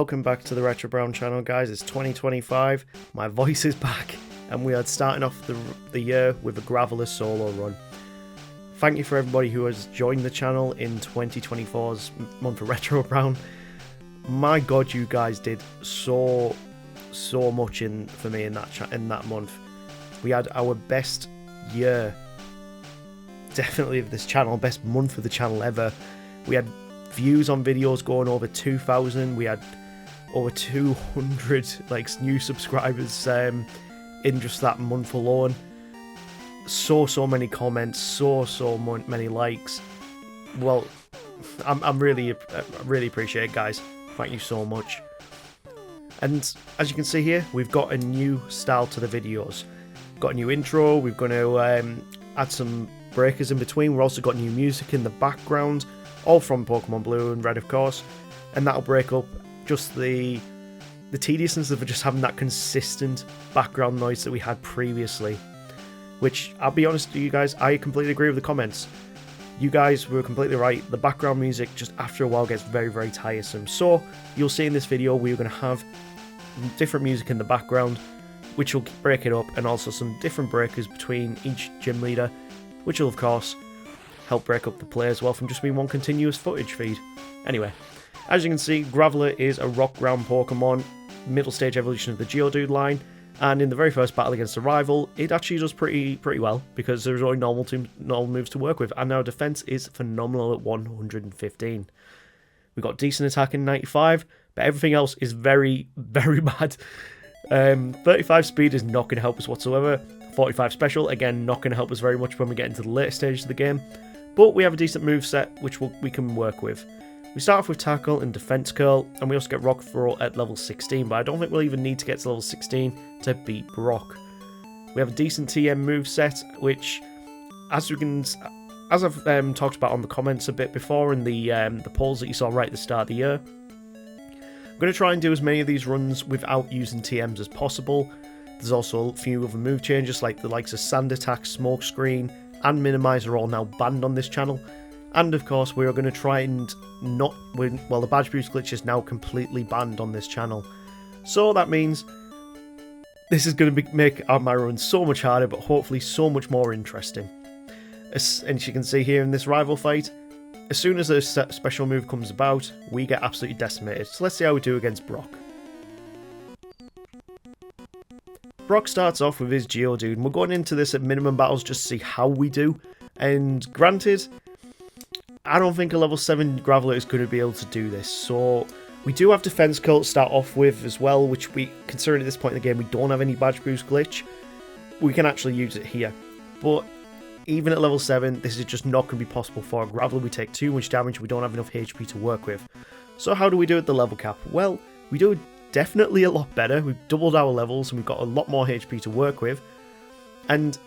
welcome back to the RetroBrown channel, guys. It's 2025, my voice is back, and we are starting off the year with a Graveler solo run. Thank you for everybody who has joined the channel in 2024's month of RetroBrown. My god, you guys did so much for me in that month. We had our best year, definitely, of this channel, best month of the channel ever. We had views on videos going over 2,000. We had over 200 new subscribers in just that month alone. So many comments, so many likes. Well, I really appreciate it, guys. Thank you so much. And as you can see here, we've got a new style to the videos. Got a new intro. We're going to add some breakers in between. We've also got new music in the background, all from Pokemon Blue and Red, of course, and that'll break up just the tediousness of just having that consistent background noise that we had previously. Which, I'll be honest with you guys, I completely agree with the comments. You guys were completely right. The background music just after a while gets very tiresome. So you'll see in this video we're going to have different music in the background, which will break it up, and also some different breakers between each gym leader, which will of course help break up the play as well from just being one continuous footage feed. Anyway, as you can see, Graveler is a rock ground Pokemon, middle stage evolution of the Geodude line, and in the very first battle against a rival, it actually does pretty well because there's only normal moves to work with, and our defense is phenomenal at 115. We got decent attack in 95, but everything else is very bad. 35 speed is not going to help us whatsoever. 45 special, again, not going to help us very much when we get into the later stage of the game. But we have a decent move set which we can work with. We start off with Tackle and Defense Curl, and we also get Rock Throw at level 16, but I don't think we'll even need to get to level 16 to beat Brock. We have a decent TM move set, which, as I've talked about on the comments a bit before in the polls that you saw right at the start of the year, I'm going to try and do as many of these runs without using TMs as possible. There's also a few other move changes, like the likes of Sand Attack, Smokescreen, and Minimise are all now banned on this channel. And of course, we are going to try and not win. Well, the badge boost glitch is now completely banned on this channel. So that means this is going to make my run so much harder, but hopefully so much more interesting. And you can see here in this rival fight, as soon as a special move comes about, we get absolutely decimated. So let's see how we do against Brock. Brock starts off with his Geodude, and we're going into this at minimum battles just to see how we do. And granted, I don't think a level 7 Graveler is going to be able to do this. So we do have Defense Curl to start off with as well, which considering at this point in the game we don't have any badge boost glitch, we can actually use it here. But even at level 7, this is just not going to be possible for a Graveler. We take too much damage, we don't have enough HP to work with. So how do we do at the level cap? Well, we do definitely a lot better. We've doubled our levels and we've got a lot more HP to work with. And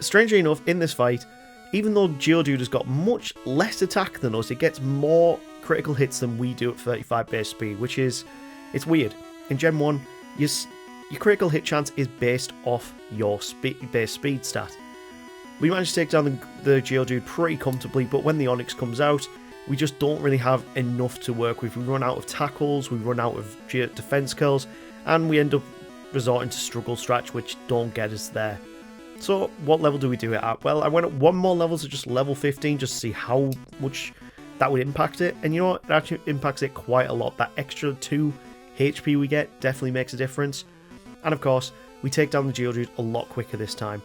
strangely enough, in this fight, even though Geodude has got much less attack than us, it gets more critical hits than we do at 35 base speed, which is, it's weird. In Gen 1, your critical hit chance is based off your base speed stat. We managed to take down the Geodude pretty comfortably, but when the Onix comes out, we just don't really have enough to work with. We run out of tackles, we run out of defense curls, and we end up resorting to struggle strats, which don't get us there. So what level do we do it at? Well, I went up one more level to just level 15 just to see how much that would impact it. And you know what? It actually impacts it quite a lot. That extra 2 HP we get definitely makes a difference. And of course, we take down the Geodude a lot quicker this time.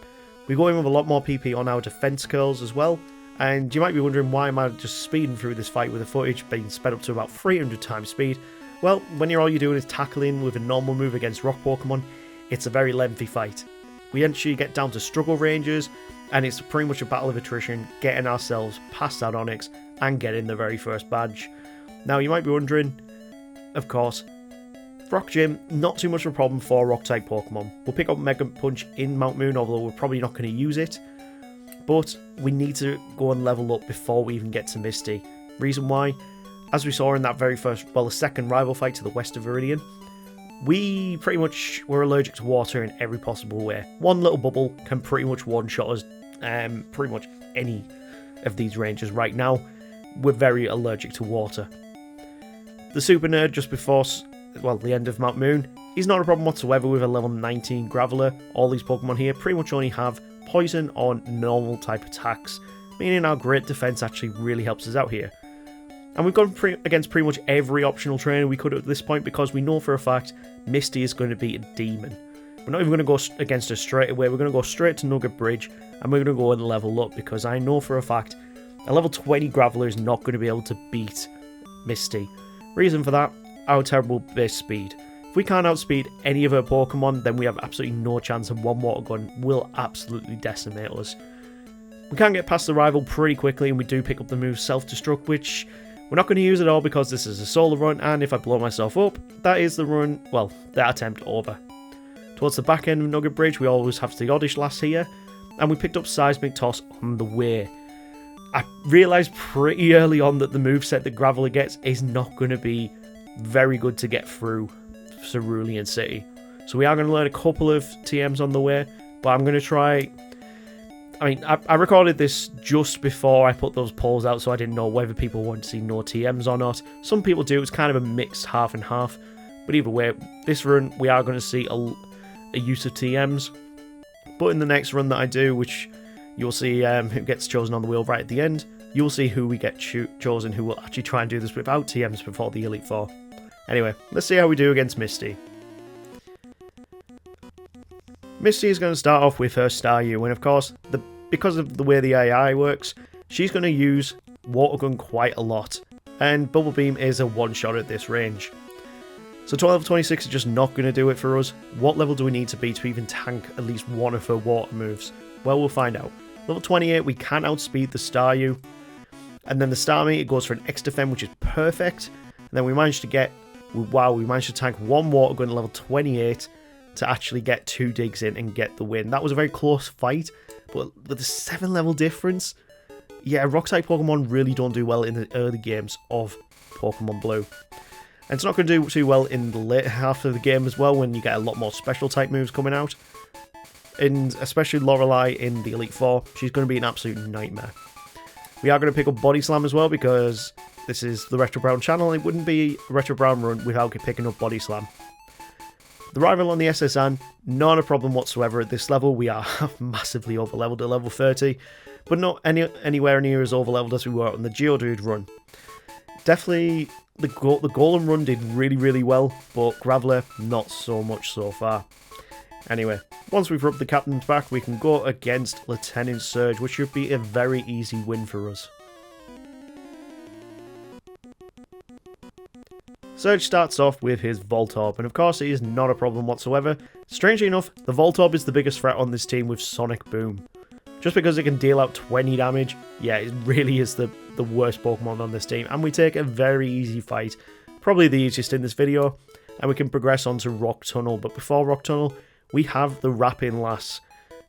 We go in with a lot more PP on our defense curls as well. And you might be wondering, why am I just speeding through this fight with the footage being sped up to about 300 times speed? Well, when all you're doing is tackling with a normal move against rock Pokemon, it's a very lengthy fight. We actually get down to struggle ranges, and it's pretty much a battle of attrition, getting ourselves past that Onix and getting the very first badge. Now you might be wondering, of course, Rock Gym, not too much of a problem for rock type Pokemon. We'll pick up Mega Punch in Mount Moon, although we're probably not going to use it. But we need to go and level up before we even get to Misty. Reason why, as we saw in that the second rival fight to the west of Viridian, we pretty much were allergic to water in every possible way. One little bubble can pretty much one-shot us pretty much any of these ranges right now. We're very allergic to water. The Super Nerd just before well, the end of Mount Moon, is not a problem whatsoever with a level 19 Graveler. All these Pokemon here pretty much only have poison or normal type attacks, meaning our great defense actually really helps us out here. And we've gone against pretty much every optional trainer we could at this point, because we know for a fact Misty is going to be a demon. We're not even going to go against her straight away. We're going to go straight to Nugget Bridge, and we're going to go and level up, because I know for a fact a level 20 Graveler is not going to be able to beat Misty. Reason for that, our terrible base speed. If we can't outspeed any of her Pokemon, then we have absolutely no chance, and one Water Gun will absolutely decimate us. We can get past the rival pretty quickly, and we do pick up the move Self-Destruct, which we're not going to use at all because this is a solo run, and if I blow myself up, that is the run, well, that attempt over. Towards the back end of Nugget Bridge, we always have the Oddish Lass here, and we picked up Seismic Toss on the way. I realised pretty early on that the moveset that Graveler gets is not going to be very good to get through Cerulean City. So we are going to learn a couple of TMs on the way, but I'm going to try... I mean, I recorded this just before I put those polls out, so I didn't know whether people want to see no TMs or not. Some people do. It's kind of a mixed half and half. But either way, this run, we are going to see a use of TMs. But in the next run that I do, which you'll see who gets chosen on the wheel right at the end, you'll see who we get chosen who will actually try and do this without TMs before the Elite Four. Anyway, let's see how we do against Misty. Misty is going to start off with her Staryu, and of course, because of the way the AI works, she's going to use Water Gun quite a lot, and Bubble Beam is a one-shot at this range. So 12 of 26 is just not going to do it for us. What level do we need to be to even tank at least one of her water moves? Well, we'll find out. Level 28, we can outspeed the Staryu, and then the Starmie, it goes for an X defend, which is perfect, and then we managed to get, wow, we managed to tank one Water Gun at level 28, to actually get 2 digs in and get the win. That was a very close fight, but with the 7 level difference, yeah, Rock-type Pokemon really don't do well in the early games of Pokemon Blue. And it's not going to do too well in the later half of the game as well, when you get a lot more special type moves coming out. And especially Lorelei in the Elite Four, she's going to be an absolute nightmare. We are going to pick up Body Slam as well, because this is the RetroBrown channel. It wouldn't be a RetroBrown run without picking up Body Slam. The rival on the SSN, not a problem whatsoever at this level. We are massively overleveled at level 30, but not anywhere near as overleveled as we were on the Geodude run. Definitely, the Golem run did really well, but Graveler, not so much so far. Anyway, once we've rubbed the captains back, we can go against Lieutenant Surge, which should be a very easy win for us. Surge starts off with his Voltorb, and of course it is not a problem whatsoever. Strangely enough, the Voltorb is the biggest threat on this team with Sonic Boom. Just because it can deal out 20 damage, yeah, it really is the worst Pokemon on this team, and we take a very easy fight, probably the easiest in this video, and we can progress on to Rock Tunnel. But before Rock Tunnel, we have the Rapping Lass,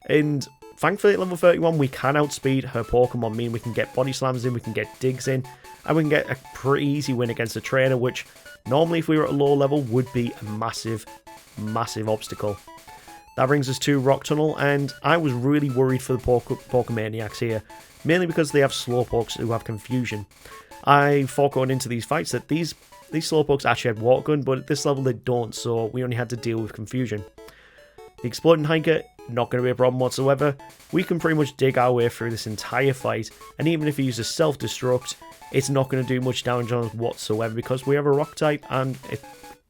and thankfully at level 31 we can outspeed her Pokemon, meaning we can get Body Slams in, we can get Digs in, and we can get a pretty easy win against a trainer, which normally if we were at a low level would be a massive obstacle. That brings us to Rock Tunnel, and I was really worried for the Pokemaniacs here, mainly because they have Slowpokes who have Confusion. I thought going into these fights that these Slowpokes actually had Water Gun, but at this level they don't, so we only had to deal with Confusion. The Exploding Hiker, not going to be a problem whatsoever. We can pretty much dig our way through this entire fight, and even if he uses Self-Destruct, it's not going to do much damage on us whatsoever because we have a Rock type and it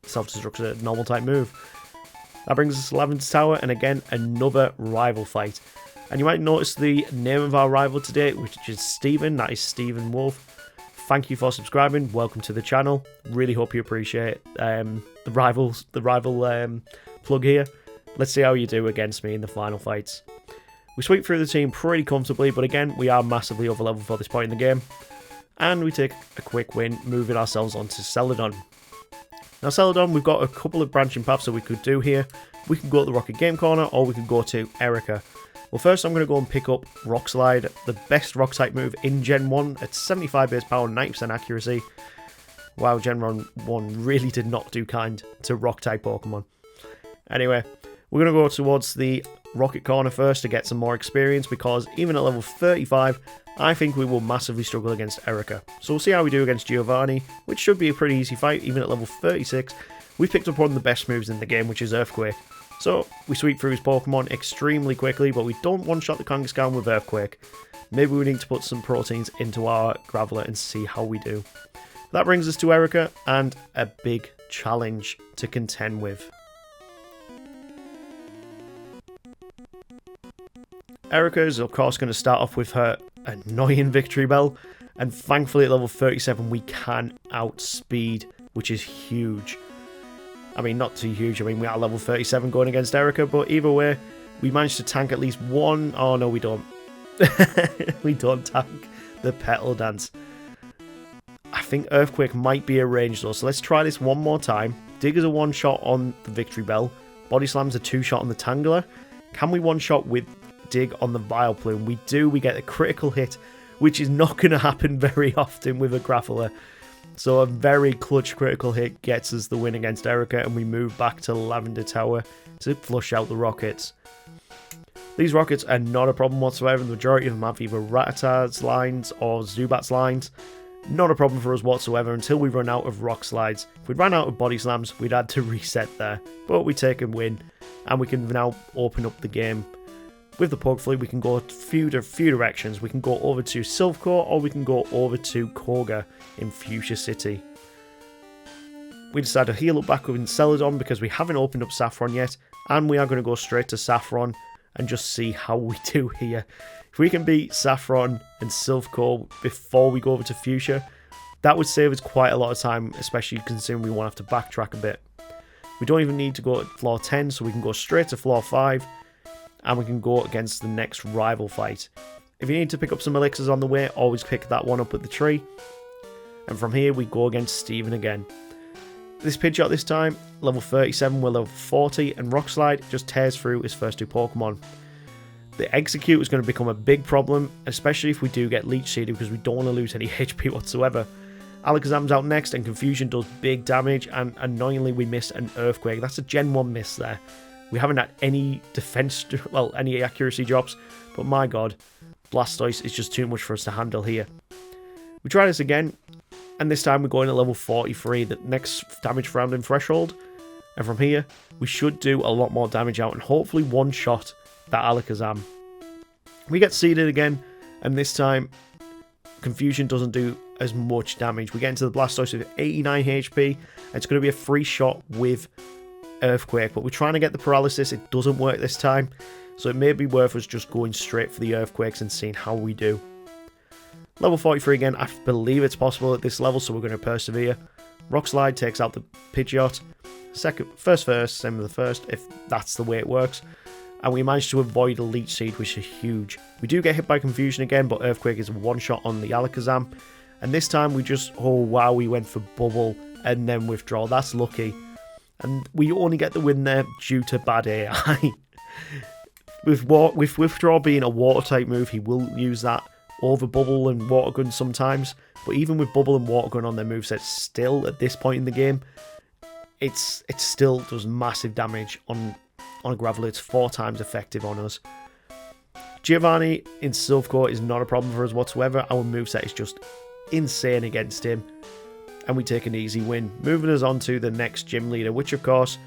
Self-Destruct's a normal type move. That brings us to Lavender Tower, and again, another rival fight. And you might notice the name of our rival today, which is Steven. That is Steven Wolf. Thank you for subscribing. Welcome to the channel. Really hope you appreciate the rival plug here. Let's see how you do against me in the final fights. We sweep through the team pretty comfortably, but again, we are massively overleveled for this point in the game. And we take a quick win, moving ourselves onto Celadon. Now Celadon, we've got a couple of branching paths that we could do here. We can go to the Rocket Game Corner, or we can go to Erika. Well, first I'm going to go and pick up Rock Slide, the best Rock type move in Gen 1 at 75 base power, 90% accuracy. Wow, Gen 1 really did not do kind to Rock type Pokemon. Anyway, we're going to go towards the Rocket Corner first to get some more experience, because even at level 35, I think we will massively struggle against Erika. So we'll see how we do against Giovanni, which should be a pretty easy fight. Even at level 36, We picked up one of the best moves in the game, which is Earthquake. So we sweep through his Pokemon extremely quickly, but we don't one-shot the Kangaskhan with Earthquake. Maybe we need to put some proteins into our Graveler and see how we do. That brings us to Erika and a big challenge to contend with. Erika is of course going to start off with her annoying Victory Bell, and thankfully at level 37 we can outspeed, which is huge. I mean, not too huge, I mean we are level 37 going against Erika, but either way, we managed to tank at least one. Oh no, we don't. We don't tank the Petal Dance. I think Earthquake might be a range though, so let's try this one more time. Dig is a one-shot on the Victory Bell. Body Slam's a two-shot on the Tangler. Can we one-shot with Dig on the Vileplume? We do, we get a critical hit, which is not going to happen very often with a Graveler. So a very clutch critical hit gets us the win against Erika, and we move back to Lavender Tower to flush out the rockets. These rockets are not a problem whatsoever. The majority of them have either Rattatas lines or Zubat's lines. Not a problem for us whatsoever until we run out of rock slides. If we ran out of body slams, we'd had to reset there. But we take a win, and we can now open up the game. With the Pug Fleet, we can go a few directions. We can go over to Silph Co, or we can go over to Koga in Fuchsia City. We decided to heal up back with Celadon because we haven't opened up Saffron yet, and we are going to go straight to Saffron and just see how we do here. If we can beat Saffron and Silph Co before we go over to Fuchsia, that would save us quite a lot of time, especially considering we won't have to backtrack a bit. We don't even need to go at floor 10, so we can go straight to floor 5, and we can go against the next rival fight. If you need to pick up some elixirs on the way, always pick that one up at the tree. And from here, we go against Steven again. This Pidgeot this time, level 37, we're level 40, and Rock Slide just tears through his first two Pokemon. The Execute is going to become a big problem, especially if we do get Leech Seeded, because we don't want to lose any HP whatsoever. Alakazam's out next, and Confusion does big damage, and annoyingly we miss an Earthquake. That's a Gen 1 miss there. We haven't had any defense, well, any accuracy drops, but my god, Blastoise is just too much for us to handle here. We try this again, and this time we're going at level 43, the next damage rounding threshold, and from here, we should do a lot more damage out and hopefully one-shot that Alakazam. We get seeded again, and this time, Confusion doesn't do as much damage. We get into the Blastoise with 89 HP, and it's going to be a free shot with Earthquake, but we're trying to get the paralysis. It doesn't work this time, so it may be worth us just going straight for the Earthquakes and seeing how we do. Level 43 again, I believe it's possible at this level, so we're going to persevere. Rock Slide takes out the Pidgeot. First, same as the first, if that's the way it works. And we managed to avoid a Leech Seed, which is huge. We do get hit by Confusion again, but Earthquake is one shot on the Alakazam. And this time we just, oh wow, we went for Bubble and then Withdraw. That's lucky. And we only get the win there due to bad AI. With Withdraw being a water type move, he will use that over Bubble and Water Gun sometimes. But even with Bubble and Water Gun on their movesets, still at this point in the game, it still does massive damage on a Graveler. It's 4 times effective on us. Giovanni in Silph Co is not a problem for us whatsoever. Our moveset is just insane against him, and we take an easy win, moving us on to the next gym leader, which of course,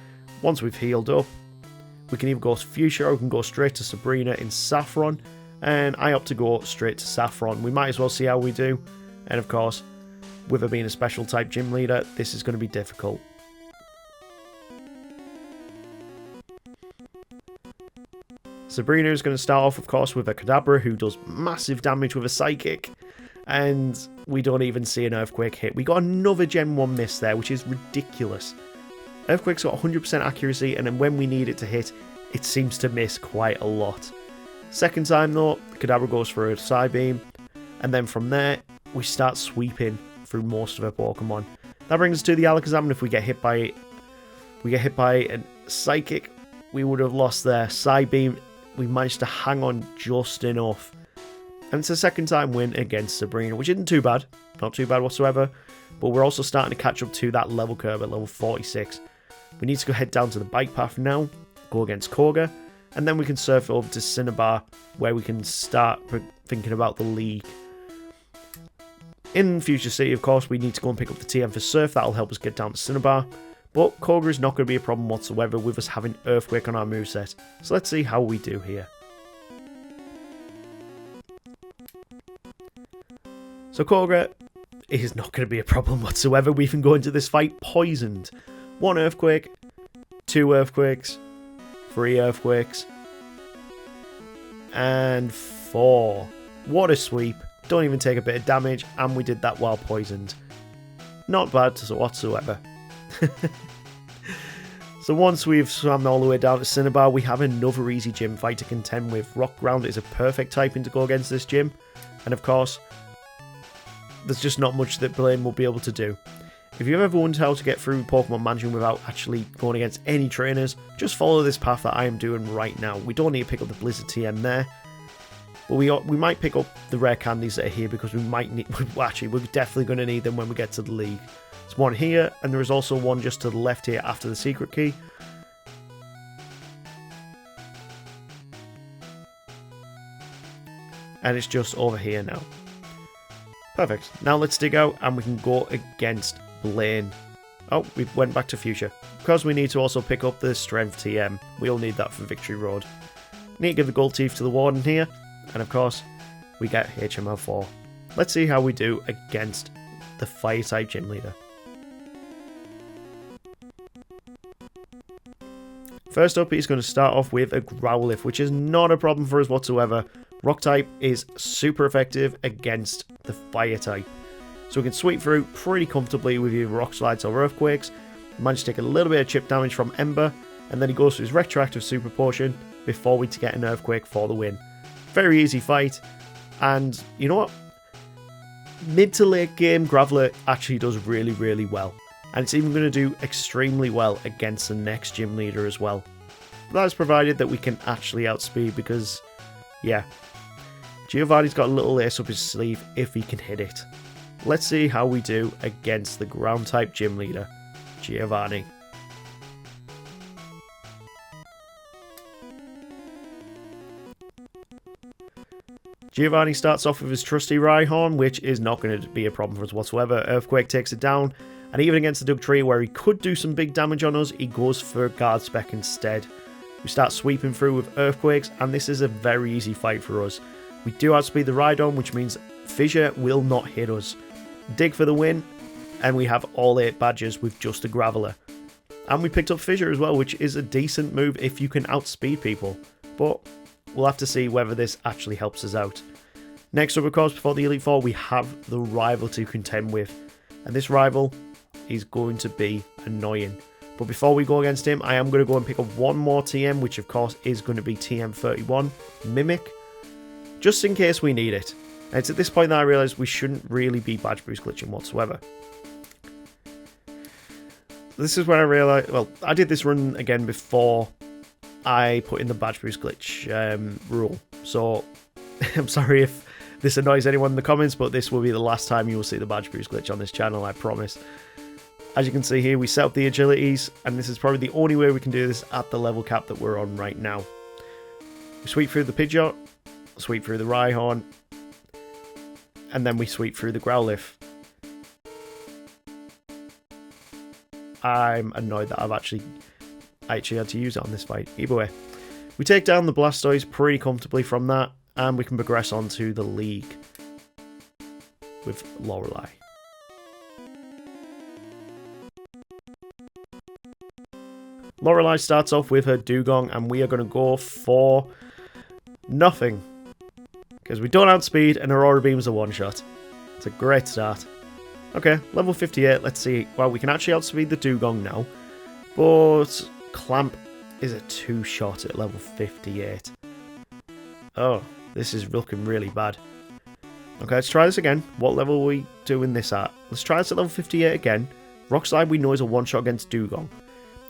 once we've healed up, we can either go to Fuchsia or we can go straight to Sabrina in Saffron, and I opt to go straight to Saffron. We might as well see how we do, and of course, with her being a special type gym leader, this is going to be difficult. Sabrina is going to start off, of course, with a Kadabra who does massive damage with a Psychic, and we don't even see an Earthquake hit. We got another Gen 1 miss there, which is ridiculous. Earthquake's got 100% accuracy, and then when we need it to hit, it seems to miss quite a lot. Second time though, Kadabra goes for a Psybeam, and then from there, we start sweeping through most of our Pokemon. That brings us to the Alakazam, and if we get hit by a Psychic, we would have lost there. Psybeam, we managed to hang on just enough. And it's a second time win against Sabrina, which isn't too bad. Not too bad whatsoever. But we're also starting to catch up to that level curve at level 46. We need to go head down to the bike path now, go against Koga, and then we can surf over to Cinnabar, where we can start thinking about the league. In Fuchsia City, of course, we need to go and pick up the TM for Surf. That'll help us get down to Cinnabar. But Koga is not going to be a problem whatsoever with us having Earthquake on our moveset. So let's see how we do here. So Koga is not going to be a problem whatsoever. We can go into this fight poisoned. 1 Earthquake, 2 Earthquakes, 3 Earthquakes, and 4. What a sweep. Don't even take a bit of damage, and we did that while poisoned. Not bad whatsoever. So once we've swam all the way down to Cinnabar, we have another easy gym fight to contend with. Rock Ground is a perfect typing to go against this gym, and of course, there's just not much that Blaine will be able to do. If you've ever wondered how to get through Pokemon Mansion without actually going against any trainers, just follow this path that I am doing right now. We don't need to pick up the Blizzard TM there, but we might pick up the rare candies that are here because we might need. Actually, we're definitely going to need them when we get to the league. There's one here, and there is also one just to the left here after the secret key. And it's just over here now. Perfect. Now let's dig out and we can go against Blaine. Oh, we went back to Fuchsia. Because we need to also pick up the Strength TM. We'll need that for Victory Road. Need to give the Gold Teeth to the Warden here. And of course, we get HML4. Let's see how we do against the Fire-type Gym Leader. First up, he's going to start off with a Growlithe, which is not a problem for us whatsoever. Rock type is super effective against the Fire type. So we can sweep through pretty comfortably with either Rock Slides or Earthquakes. Manage to take a little bit of chip damage from Ember, and then he goes for his Retroactive Super Potion before we get an Earthquake for the win. Very easy fight, and you know what? Mid to late game, Graveler actually does really, really well. And it's even going to do extremely well against the next gym leader as well. But that is provided that we can actually outspeed because, yeah, Giovanni's got a little ace up his sleeve if he can hit it. Let's see how we do against the ground type gym leader, Giovanni. Giovanni starts off with his trusty Rhyhorn, which is not going to be a problem for us whatsoever. Earthquake takes it down, and even against the Dugtree where he could do some big damage on us, he goes for Guard Spec instead. We start sweeping through with Earthquakes, and this is a very easy fight for us. We do outspeed the Rhydon, which means Fissure will not hit us. Dig for the win, and we have all 8 badges with just a Graveler. And we picked up Fissure as well, which is a decent move if you can outspeed people. But we'll have to see whether this actually helps us out. Next up, of course, before the Elite Four, we have the rival to contend with. And this rival is going to be annoying. But before we go against him, I am going to go and pick up one more TM, which of course is going to be TM31, Mimic. Just in case we need it. And it's at this point that I realise we shouldn't really be badge boost glitching whatsoever. This is where I realised, well, I did this run again before I put in the badge boost glitch rule. So, I'm sorry if this annoys anyone in the comments, but this will be the last time you will see the badge boost glitch on this channel, I promise. As you can see here, we set up the agilities, and this is probably the only way we can do this at the level cap that we're on right now. We sweep through the Pidgeot, sweep through the Rhyhorn, and then we sweep through the Growlithe. I'm annoyed that I actually had to use it on this fight. Either way, we take down the Blastoise pretty comfortably from that, and we can progress on to the league with Lorelei. Lorelei starts off with her Dugong, and we are going to go for nothing. Because we don't outspeed, and Aurora Beam's a one-shot. It's a great start. Okay, level 58, let's see. Well, we can actually outspeed the Dugong now. But Clamp is a 2-shot at level 58. Oh, this is looking really bad. Okay, let's try this again. What level are we doing this at? Let's try this at level 58 again. Rock Slide we know is a one-shot against Dugong.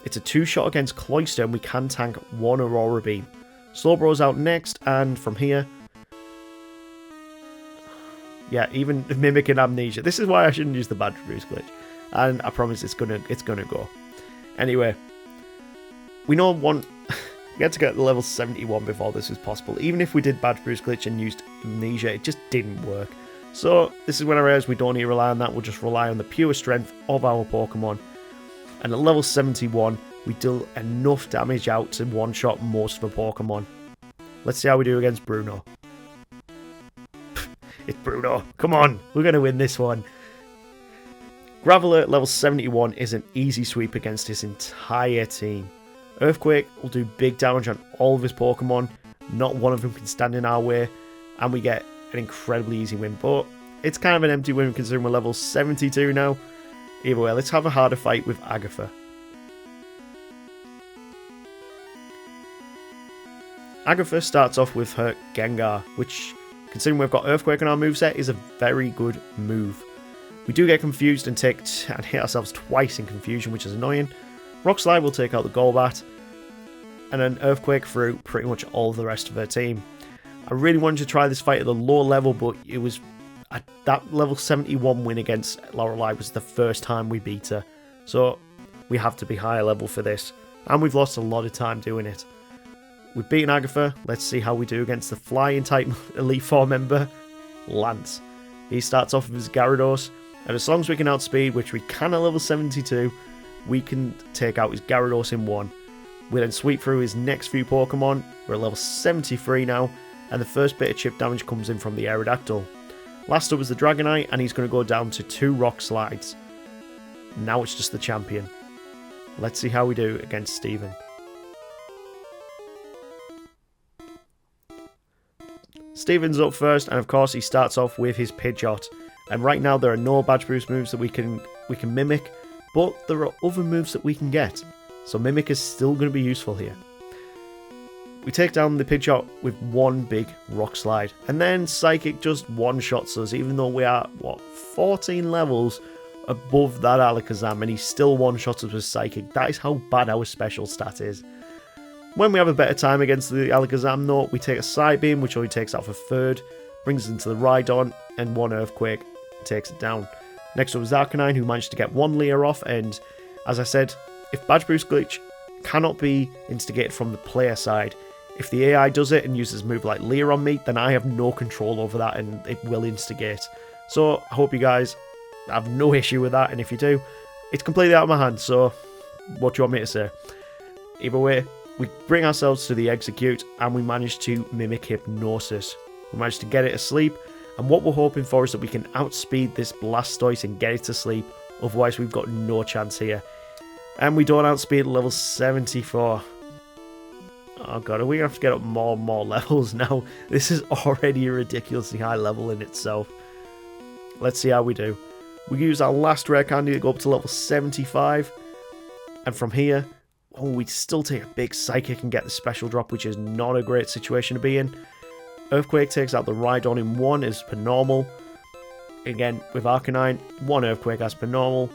It's a 2-shot against Cloyster, and we can tank 1 Aurora Beam. Slowbro's out next, and from here... yeah, even Mimic and Amnesia. This is why I shouldn't use the badge boost glitch. And I promise it's gonna go. Anyway, we know we had to get to level 71 before this was possible. Even if we did badge boost glitch and used Amnesia, it just didn't work. So this is when I realized we don't need to rely on that. We'll just rely on the pure strength of our Pokemon. And at level 71, we deal enough damage out to one-shot most of the Pokemon. Let's see how we do against Bruno. It's Bruno. Come on, we're going to win this one. Graveler at level 71 is an easy sweep against his entire team. Earthquake will do big damage on all of his Pokemon. Not one of them can stand in our way. And we get an incredibly easy win. But it's kind of an empty win considering we're level 72 now. Either way, let's have a harder fight with Agatha. Agatha starts off with her Gengar, which, considering we've got Earthquake on our moveset, is a very good move. We do get confused and hit ourselves twice in confusion, which is annoying. Rock Slide will take out the Golbat, and then Earthquake through pretty much all of the rest of her team. I really wanted to try this fight at a lower level, but it was at that level 71 win against Lorelei was the first time we beat her. So we have to be higher level for this, and we've lost a lot of time doing it. We've beaten Agatha. Let's see how we do against the flying type Elite Four member, Lance. He starts off with his Gyarados, and as long as we can outspeed, which we can at level 72, we can take out his Gyarados in one. We then sweep through his next few Pokemon. We're at level 73 now, and the first bit of chip damage comes in from the Aerodactyl. Last up was the Dragonite, and he's going to go down to 2 Rock Slides. Now it's just the champion. Let's see how we do against Steven. Steven's up first, and of course he starts off with his Pidgeot. And right now there are no badge boost moves that we can mimic, but there are other moves that we can get. So Mimic is still going to be useful here. We take down the Pidgeot with one big Rock Slide, and then Psychic just one-shots us, even though we are, 14 levels above that Alakazam, and he still one-shots us with Psychic. That is how bad our special stat is. When we have a better time against the Alakazam though, we take a Side Beam, which only takes out for third, brings us into the Rhydon, and one Earthquake takes it down. Next up was Arcanine, who managed to get one Leer off, and as I said, if Badge Boost Glitch cannot be instigated from the player side, if the AI does it and uses a move like Leer on me, then I have no control over that and it will instigate. So I hope you guys have no issue with that, and if you do, it's completely out of my hands, so what do you want me to say? Either way, we bring ourselves to the Execute, and we manage to mimic Hypnosis. We managed to get it asleep, and what we're hoping for is that we can outspeed this Blastoise and get it to sleep, otherwise we've got no chance here. And we don't outspeed at level 74. Oh god, are we going to have to get up more and more levels now? This is already a ridiculously high level in itself. Let's see how we do. We use our last rare candy to go up to level 75, and from here, we still take a big Psychic and get the special drop, which is not a great situation to be in. Earthquake takes out the Rhydon in one as per normal. Again, with Arcanine, one Earthquake as per normal.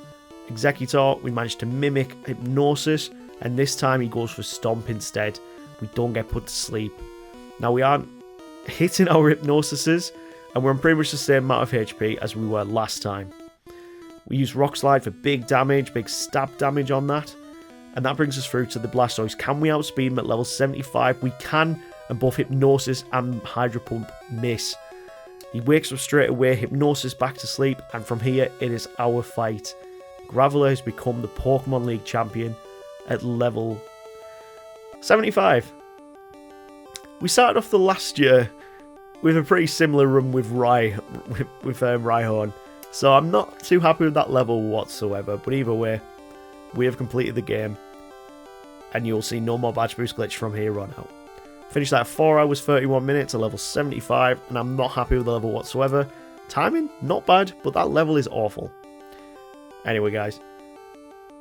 Executor, we managed to mimic Hypnosis, and this time he goes for Stomp instead. We don't get put to sleep. Now we aren't hitting our Hypnosises, and we're on pretty much the same amount of HP as we were last time. We use Rock Slide for big damage, big stab damage on that. And that brings us through to the Blastoise. Can we outspeed him at level 75? We can, and both Hypnosis and Hydro Pump miss. He wakes up straight away, Hypnosis back to sleep, and from here it is our fight. Graveler has become the Pokemon League champion at level 75. We started off the last year with a pretty similar run with Rhyhorn, so I'm not too happy with that level whatsoever, but either way, we have completed the game, and you'll see no more Badge Boost Glitch from here on out. Finished that at 4 hours 31 minutes at level 75, and I'm not happy with the level whatsoever. Timing, not bad, but that level is awful. Anyway guys,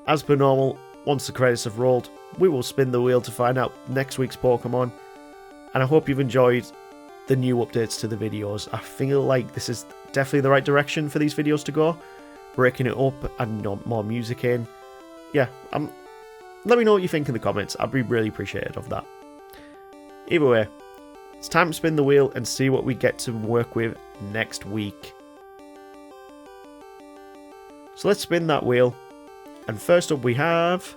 as per normal, once the credits have rolled, we will spin the wheel to find out next week's Pokemon, and I hope you've enjoyed the new updates to the videos. I feel like this is definitely the right direction for these videos to go, breaking it up and more music in. Yeah, let me know what you think in the comments. I'd be really appreciative of that. Either way, it's time to spin the wheel and see what we get to work with next week. So let's spin that wheel. And first up we have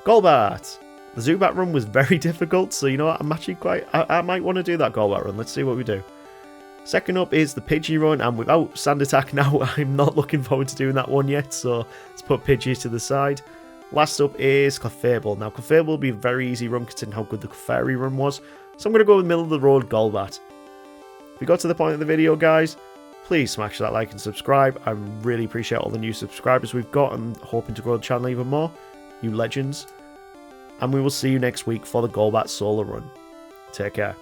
Golbat. The Zubat run was very difficult, so you know what, I'm actually I might want to do that Golbat run. Let's see what we do. Second up is the Pidgey run, and without Sand Attack now, I'm not looking forward to doing that one yet, so let's put Pidgey to the side. Last up is Clefable. Now, Clefable will be a very easy run considering how good the Clefairy run was. So I'm going to go with middle of the road Golbat. If you got to the point of the video, guys, please smash that like and subscribe. I really appreciate all the new subscribers we've got and hoping to grow the channel even more. You legends. And we will see you next week for the Golbat Solo Run. Take care.